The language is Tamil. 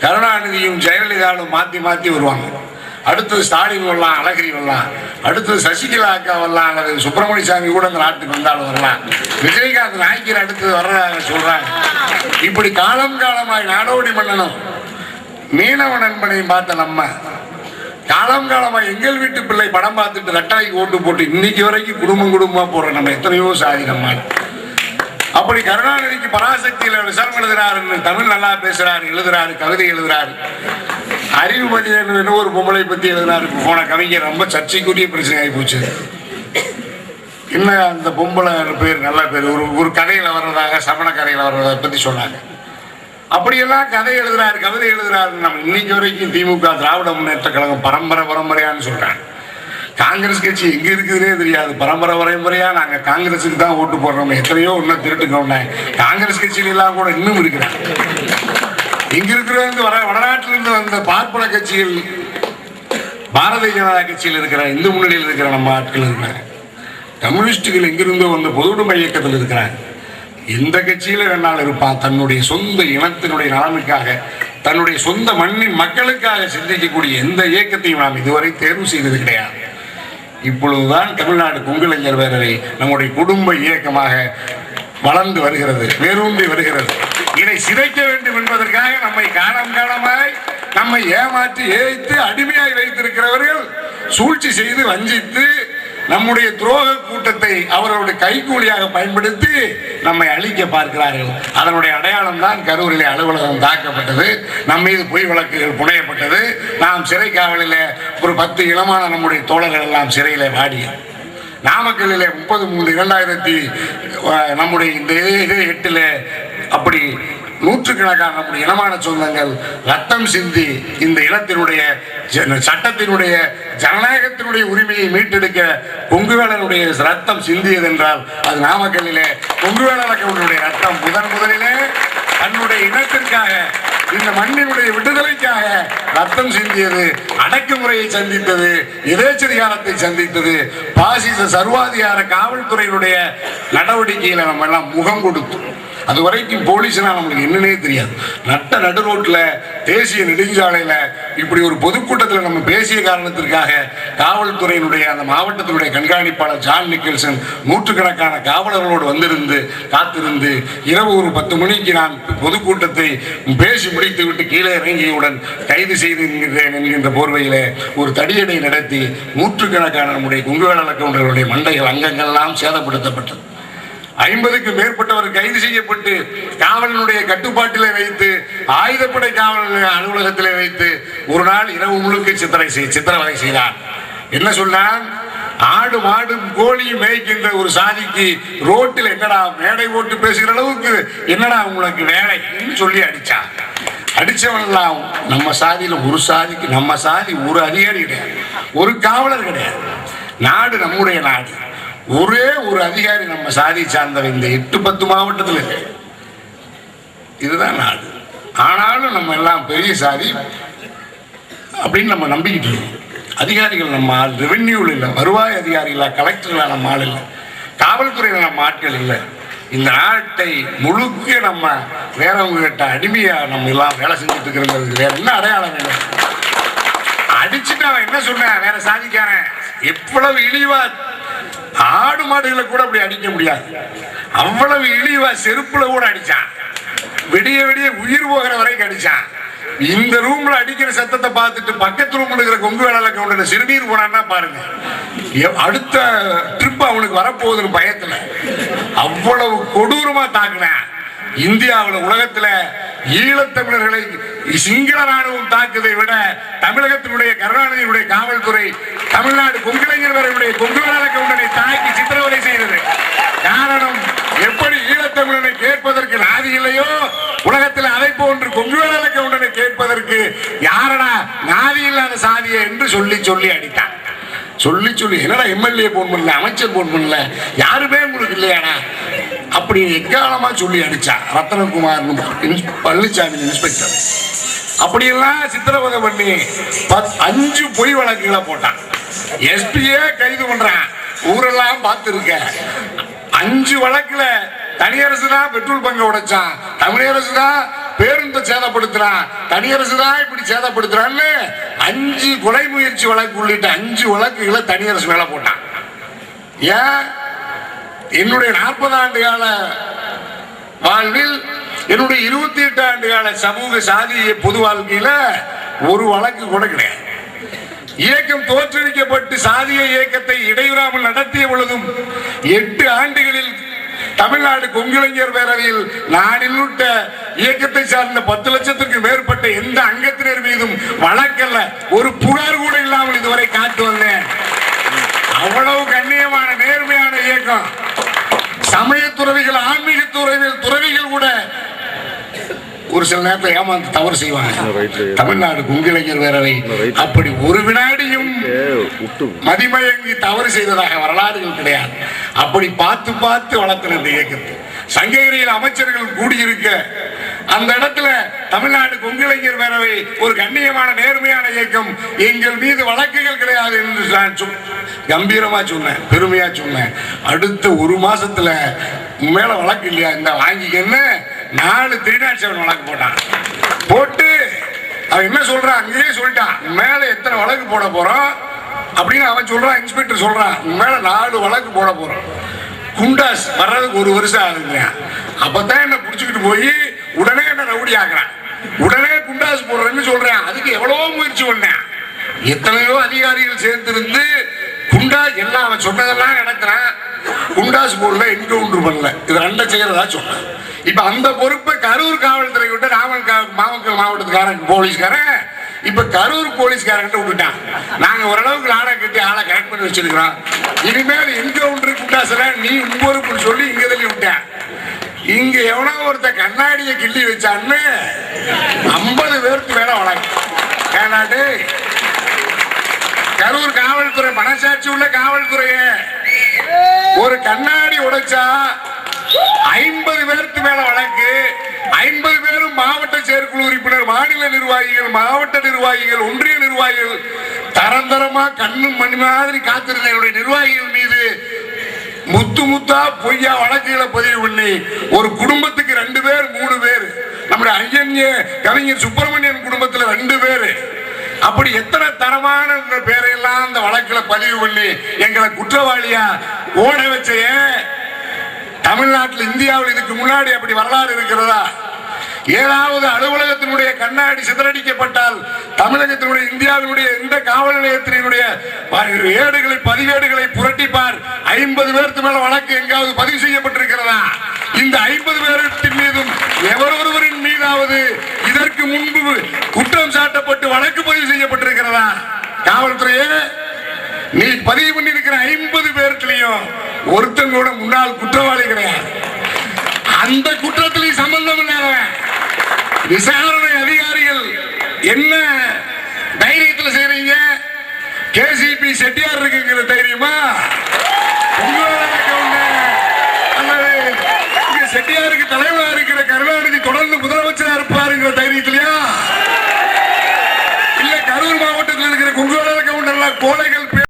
கருணாநிதியும் ஜெயலலிதாவும் மாற்றி மாற்றி வருவாங்க. அடுத்தது ஸ்டாலின் வரலாம், அழகிரி வரலாம், அடுத்தது சசிகலா அக்கா வரலாம், அல்லது சுப்பிரமணிய சாமி கூட அந்த நாட்டுக்கு வந்தாலும் வரலாம், விஜயகாந்த் நாய்க்கர் அடுத்தது வர்றதாக சொல்றாங்க. இப்படி காலம் காலமாய் நாடோடி மன்னனும் மீனவ நண்பனையும் பார்த்த நம்ம காலம் காலமா எங்கள் வீட்டு பிள்ளை படம் பார்த்துட்டு ரெட்டாய்க்கு ஓட்டு போட்டு இன்னைக்கு வரைக்கும் குடும்பம் குடும்பமா போற நம்ம எத்தனையோ சாதி நம்ம. அப்படி கருணாநிதிக்கு பராசக்தியில விசாரம் எழுதுறாரு, தமிழ் நல்லா பேசுறாரு, எழுதுறாரு, கவிதை எழுதுறாரு. அறிவுமதி என்ன ஒரு பொம்பளை பத்தி எழுதினாரு போன கவிஞர், ரொம்ப சர்ச்சைக்குரிய பிரச்சனை ஆகி போச்சு. என்ன அந்த பொம்பளை பேர் நல்ல பேர், ஒரு கதையில வர்றதாக சமண கதையில வர்றதை பத்தி சொன்னாங்க. அப்படியெல்லாம் கதை எழுதுறாரு, கவிதை எழுதுறாரு. நம்ம இன்னைக்கு வரைக்கும் திமுக திராவிட முன்னேற்ற கழகம் பரம்பரையான்னு சொல்றாங்க. காங்கிரஸ் கட்சி எங்க இருக்குதுன்னே தெரியாது. பரம்பரையா நாங்க காங்கிரஸுக்கு தான் ஓட்டு போடுறோம். எத்தனையோ இன்னும் திருட்டுக்கோங்க காங்கிரஸ் கட்சியில எல்லாம் கூட இன்னும் இருக்கிறாங்க. இங்க இருக்கிற வடநாட்டிலிருந்து வந்த பார்ப்பன கட்சிகள், பாரதிய ஜனதா கட்சியில் இருக்கிற, இந்து முன்னணியில் இருக்கிற நம்ம ஆட்கள் இருக்கிறாங்க. கம்யூனிஸ்டுகள் எங்கிருந்தோ வந்த பொதுவுடைமை இயக்கத்தில் இருக்கிறாங்க. எந்த கட்சியில வேணாலும் இருப்பான். தன்னுடைய சொந்த இனத்தினுடைய நலனுக்காக, தன்னுடைய சொந்த மண்ணின் மக்களுக்காக சிந்திக்கக்கூடிய எந்த இயக்கத்தையும் நாம் இதுவரை தேர்வு செய்தது கிடையாது. இப்பொழுதுதான் தமிழ்நாடு கொங்கிளைஞர் பேரவை நம்முடைய குடும்ப இயக்கமாக வளர்ந்து வருகிறது, வேரூன்றி வருகிறது. இதை சிதைக்க வேண்டும் என்பதற்காக நம்மை காலம் காலமாய் நம்மை ஏமாற்றி ஏய்த்து அடிமையாய் வைத்திருக்கிறவர்கள் சூழ்ச்சி செய்து வஞ்சித்து நம்முடைய துரோக கூட்டத்தை அவர்களுடைய கைக்கூலியாக பயன்படுத்தி நம்மை அழிக்க பார்க்கிறார்கள். அதனுடைய அடையாளம் தான் கரூரிலே அலுவலகம் தாக்கப்பட்டது, நம் மீது பொய் வழக்குகள் புனையப்பட்டது, நாம் சிறை காவலில் ஒரு 10 இளமான நம்முடைய தோழர்கள் எல்லாம் சிறையிலே வாடிய, நாமக்கல்லிலே 30/3/2000 நம்முடைய இந்த 8 அப்படி நூற்றுக்கணக்கான நம்முடைய இனமான சொந்தங்கள் ரத்தம் சிந்தி இந்த இனத்தினுடைய சட்டத்தினுடைய ஜனநாயகத்தினுடைய உரிமையை மீட்டெடுக்க கொங்குவேளனுடைய ரத்தம் சிந்தியது என்றால் அது நாமக்கல்லிலே கொங்குவேளனுடைய ரத்தம் முதலிலே தன்னுடைய இனத்திற்காக, இந்த மண்ணினுடைய விடுதலைக்காக ரத்தம் சிந்தியது, அடக்குமுறையை சந்தித்தது, எதேச்சதிகாரத்தை சந்தித்தது, பாசிச சர்வாதிகார காவல்துறையினுடைய நடவடிக்கையில நம்ம எல்லாம் முகம் கொடுத்து, அது வரைக்கும் போலீஸ்னா நம்மளுக்கு என்னன்னே தெரியாது. நடு ரோட்ல தேசிய நெடுஞ்சாலையில இப்படி ஒரு பொதுக்கூட்டத்தில் நம்ம பேசிய காரணத்திற்காக காவல்துறையினுடைய அந்த மாவட்டத்தினுடைய கண்காணிப்பாளர் ஜான் நிக்கல்சன் நூற்றுக்கணக்கான காவலர்களோடு வந்திருந்து காத்திருந்து இரவு ஒரு 10 மணிக்கு நான் பொதுக்கூட்டத்தை பேசி முடித்து விட்டு கீழே இறங்கியவுடன் கைது செய்திருக்கிறேன் என்கின்ற போர்வையில ஒரு தடியடை நடத்தி நூற்றுக்கணக்கான நம்முடைய கொங்குவேள கவுண்டர்களுடைய மண்டைகள் அங்கங்கள்லாம் சேதப்படுத்தப்பட்டது. 50க்கும் மேற்பட்டவர் கைது செய்யப்பட்டு காவலனுடைய கட்டுப்பாட்டிலே வைத்து ஆயுதப்படை காவல் அலுவலகத்திலே வைத்து ஒரு நாள் இரவு முழுக்க சித்திரவதை செய்தார். என்ன சொன்னான்? ஆடு மாடு கோழியும் மேய்க்கின்ற ஒரு சாதிக்கு ரோட்டில் என்னடா மேடை ஓட்டு பேசுகிற அளவுக்கு என்னடா உங்களுக்கு வேலை சொல்லி அடிச்சான். அடிச்சவன்லாம் நம்ம சாதியில ஒரு சாதிக்கு, நம்ம சாதி ஒரு அதிகாரி கிடையாது, ஒரு காவலர் கிடையாது. நாடு நம்முடைய நாடு, ஒரே ஒரு அதிகாரி நம்ம சாதி சார்ந்தவர் இந்த 8-10 மாவட்டத்தில். இதுதான் நாடு. ஆனாலும் நம்ம எல்லாம் பெரிய சாதி அப்படின்னு நம்ம நம்பிக்கிட்டு இருக்கோம். அதிகாரிகள் நம்ம ஆள், ரெவென்யூவில் இல்லை, வருவாய் அதிகாரிகளா, கலெக்டர்களா நம்ம ஆள் இல்லை, காவல்துறையில் நம்ம ஆட்கள் இல்லை. இந்த நாட்டை முழுக்க நம்ம வேறவங்க கிட்ட அடிமையா நம்ம எல்லாம் வேலை செஞ்சுட்டு இருக்கிறது. வேற என்ன அடையாளம் வேணும்? அடிச்சுட்டு அவன் என்ன சொன்ன, வேற சாதிக்காரன் எவ்வளவு இழிவா, ஆடு மாடுகளை கூட அப்படி அடிக்க முடியாது, அவ்வளவு இழிவா செருப்புல கூட அடிச்சான். விடிய விடிய உயிர் போகிற வரைக்கும் அடிச்சான். இந்த ரூம்ல அடிக்கிற சத்தத்தை பார்த்துட்டு பக்கத்து ரூம்ல இருக்கிற கொங்குவேள கவுண்டர் சிறுநீர் போனான்னா பாருங்க, அடுத்த ட்ரிப் அவனுக்கு வரப்போகுதுன்னு பயத்துல அவ்வளவு கொடூரமா தாக்குனேன். இந்தியாவில் உலகத்துல ஈழத்தமிழர்களை சிங்கள ராணுவம் தாக்குதை விட தமிழகத்தினுடைய கருணாநிதியுடைய காவல்துறை தமிழ்நாடு கொங்கிளைஞர் வரையுடைய கொங்குவேள கவுண்டரை தாக்கி சித்திரவதை செய்தது. காரணம், எப்படி ஈழத்தமிழனை கேட்பதற்கு நாதி இல்லையோ உலகத்தில் அதை போன்று கொங்குவேள கவுண்டனை கேட்பதற்கு யாரடா நாதி இல்லாத சாதியை என்று சொல்லி சொல்லி அடித்தான். சொல்லி என்னடா எம்எல்ஏ போன் பண்ணல, அமைச்சர் போன் பண்ணல, யாருமே உங்களுக்கு இல்லையாடா அப்படி எக்காலமா சொல்லி அடிச்சான். ரத்னகுமார் பழனிசாமி இன்ஸ்பெக்டர் அப்படியெல்லாம் சித்திரவதை பண்ணி 5 பொய் வழக்குகளை போட்டான். எஸ்பியே கைது பண்றான், ஊரெல்லாம் பார்த்துருக்க. 5 வழக்குல தனியரசு தான் பெட்ரோல் பங்க உடைச்சான், தமிழரசு தான் பேருந்தை சேதப்படுத்துறான், தனியரசு தான் இப்படி சேதப்படுத்துறான்னு 5 கொலை முயற்சி வழக்கு உள்ளிட்ட 5 வழக்குகளை தனியரசு மேல போட்டான். ஏன்? என்னுடைய 40 ஆண்டு கால வாழ்வில், என்னுடைய 28 ஆண்டு கால சமூக சாதிய பொது வாழ்க்கையில ஒரு வழக்கு கூட கிடையாது. இயக்கம் தோற்றுவிக்கப்பட்டு சாதிய இயக்கத்தை இடையூறாமல் நடத்திய பொழுதும் 8 ஆண்டுகளில் தமிழ்நாடு கொங்கிளைஞர் பேரவையில் நான் உள்ளிட்ட இயக்கத்தை சார்ந்த 10 லட்சத்திற்கு மேற்பட்ட எந்த அங்கத்தினர் மீதும் வழக்கல்ல, ஒரு புகார் கூட இல்லாமல் இதுவரை காத்து வந்தேன். அவ்வளவு கண்ணியமான நேர்மையான இயக்கம். சமய துறவிகள், ஆன்மீக துறவிகள் கூட ஒரு சில நேரத்தில் ஏமாந்து தவறு செய்வாங்க. தமிழ்நாடு கொங்கிளைஞர் பேரவை அப்படி ஒரு வினாடியும் மதிமயங்கி தவறு செய்ததாக வரலாறுகள் கிடையாது. அப்படி பார்த்து பார்த்து வளர்த்த இந்த இயக்கத்தை சங்ககிரியில் அமைச்சர்கள் கூடியிருக்க அந்த இடத்துல தமிழ்நாடு கொங்கிளைஞர் பேரவை ஒரு கண்ணியமான நேர்மையான இயக்கம், எங்கள் மீது வழக்குகள் கிடையாது என்று நான் கம்பீரமா சொன்னேன், பெருமையா சொன்னேன். அடுத்த ஒரு மாசத்துல மேல வழக்கு இல்லையா, இந்த வாங்கிக்கன்னு 4 307 வழக்கு போட்டான். போட்டு அவன் என்ன சொல்றான், அங்கேயே சொல்லிட்டான், மேல எத்தனை வழக்கு போட போறோம் அப்படின்னு அவன் சொல்றான். இன்ஸ்பெக்டர் சொல்றான், மேல 4 வழக்கு போட போறோம். குண்டாஸ் வர்றதுக்கு 1 வருஷம் ஆகுங்க. அப்பதான் என்ன புடிச்சுக்கிட்டு போய் உடனே என்ன ரவுடி ஆக்குறான், உடனே குண்டாஸ் போடுறேன்னு சொல்றேன். அதுக்கு எவ்வளவோ முயற்சி பண்ணேன். எத்தனையோ அதிகாரிகள் சேர்ந்திருந்து குண்டாஸ் எல்லாம் அவன் சொன்னதெல்லாம் நடக்கிறான். குண்டாஸ் போர்ல என்கவுண்டர் பண்ணல, இது 2 செய்யறதா சொன்னான். இப்ப அந்த பொறுப்பை கரூர் காவல்துறை விட்டு நாமக்கல் மாவட்டத்துக்காரன் போலீஸ்காரன் இப்ப கரூர் போலீஸ்காரன் விட்டுட்டான். நாங்க ஓரளவுக்கு நாடகம் கட்டி ஆளை கரெக்ட் பண்ணி வச்சிருக்கிறோம். இனிமேல் என்கவுண்டர் குண்டாஸ்ல நீ பொறுப்புன்னு சொல்லி இங்க தள்ளி விட்டேன். இங்க எவனோ ஒருத்த கண்ணாடியை கிள்ளி வச்சான்னு 50 பேருக்கு மேல வழக்கு. கரூர் காவல்துறை மனசாட்சி உள்ள காவல்துறைய ஒரு கண்ணாடி உடைச்சா 50 பேருக்கு மேல வழக்கு. 50 பேரும் மாவட்ட செயற்குழு உறுப்பினர், மாநில நிர்வாகிகள், மாவட்ட நிர்வாகிகள், ஒன்றிய நிர்வாகிகள், தரந்தரமா கண்ணும் மணி மாதிரி காத்திருந்த என்னுடைய நிர்வாகிகள் மீது முத்து முத்தா பொய்யா வழக்குகளை பதிவு பண்ணி ஒரு குடும்பத்துக்கு 2 பேர் 3 பேர், நம்முடைய ஐயன்ய கவிஞர் சுப்பிரமணியன் குடும்பத்துல 2 பேரு, அப்படி எத்தனை தரமான பேரையெல்லாம் அந்த வழக்குல பதிவு பண்ணி எங்களை குற்றவாளியா ஓட வச்ச தமிழ்நாட்டில், இந்தியாவில் இதுக்கு முன்னாடி அப்படி வரலாறு இருக்கிறதா? ஏதாவது அலுவலகத்தினுடைய கண்ணாடி சிதறடிக்கப்பட்டால் தமிழகத்தினுடைய, இந்தியாவினுடைய எந்த காவல் நிலையத்தினுடைய ஏடுகளை பதிவேடுகளை புரட்டிப்பார். 50 பேருக்கு மேல வழக்கு எங்காவது பதிவு செய்யப்பட்டிருக்கிறதா? இந்த 50 பேருக்கு மீதும் எவரொருவரின் மீதாவது இதற்கு முன்பு குற்றம் சாட்டப்பட்டு வழக்கு பதிவு செய்யப்பட்டிருக்கிறதா? காவல்துறையே, நீ பதிவு பண்ணி இருக்கிற 50 பேருக்குலையும் ஒருத்தன் கூட முன்னாள் குற்றவாளி கிடையாது. அந்த குற்றத்திலையும் சம்பந்தம் இல்லாதவன் விசாரணை அதிகாரிகள் என்ன தைரியத்தில் செய்றீங்க? கேசிபி செட்டியார் இருக்குங்கிற தைரியமா?